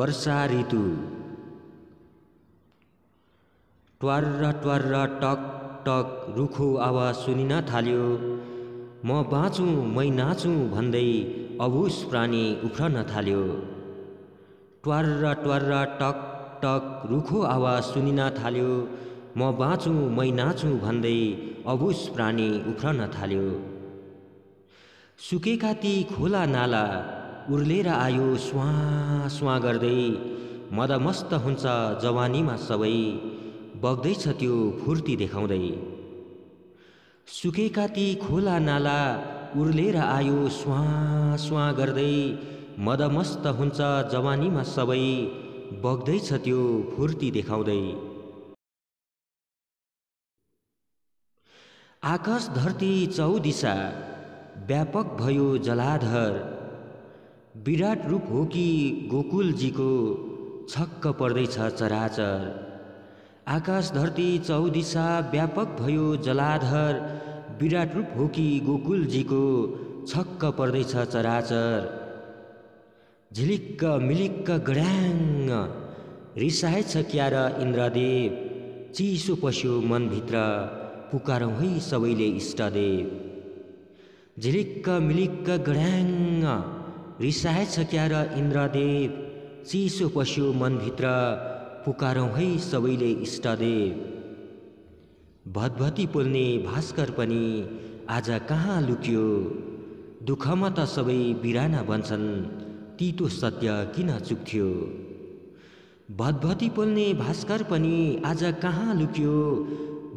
वर्षा ऋतु। ट्वार्र ट्वार्र talk talk रुखो आवाज सुनिन थाल्यो। म बाँचुँ मै नाचुँ भन्दै अबुस प्राणी उफ्रन थाल्यो। ट्वार्र ट्वार्र टक टक रुखो आवाज सुनिन थाल्यो। म बाँचुँ मै नाचुँ भन्दै अबुस प्राणी उफ्रन थाल्यो। सुकेका ती खोला नाला उर्लेर आयो स्वाँ स्वाँ गर्दै। मदमस्त हुन्छ जवानीमा सबै, बग्दैछ त्यो फुर्ती देखाउँदै। सुकेका ती खोला नाला उर्लेर आयो स्वाँ स्वाँ गर्दै। मदमस्त हुन्छ जवानीमा सबै, बग्दैछ त्यो फुर्ती देखाउँदै। आकाश धरती चौदिशा व्यापक भयो जलाधर। विराट रूप हो कि गोकुलजीको, छक्क पर्दैछ चराचर। आकाश धरती चौदिशा व्यापक भयो जलाधर। विराट रूप हो कि गोकुलजीको, छक्क पर्दैछ चराचर। झिलिक्क मिलिक्क गड्याङ रिसाएछ क्या र इन्द्रदेव। चिसो पस्यो मनभित्र पुकारौँ है सबैले इष्टदेव। झिलिक्क मिलिक्क गड्याङ रिसाएछ क्या र इन्द्रदेव। चिसो पस्यो मनभित्र पुकारौँ है सबैले इष्टदेव। भतभती पोल्ने भास्कर पनि आज कहाँ लुक्यो। दुःखमा त सबै बिराना बन्छन्, तितो सत्य किन चुक्थ्यो। भतभती पोल्ने भास्कर पनि आज कहाँ लुक्यो।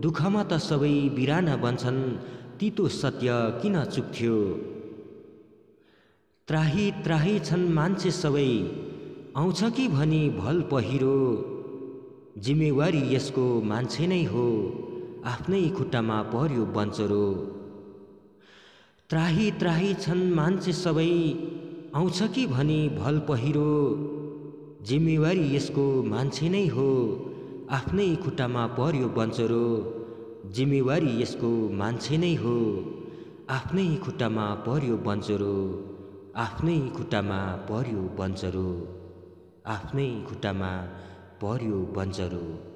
दुःखमा त सबै बिराना बन्छन्, तितो सत्य किन चुक्थ्यो। त्राही त्राही छन् मान्छे सबै, आउँछ कि भनी भल पहिरो। जिम्मेवारी यसको मान्छे नै हो, आफ्नै खुट्टामा पर्यो बन्चरो। त्राही त्राही छन् मान्छे सबै, आउँछ कि भनी भल पहिरो। जिम्मेवारी यसको मान्छे नै हो, आफ्नै खुट्टामा पर्यो बन्चरो। जिम्मेवारी यसको मान्छे नै हो, आफ्नै खुट्टामा पर्यो बन्चरो। आफ्नै खुट्टामा पर्यो बन्चरो। आफ्नै खुट्टामा पर्यो बन्चरो।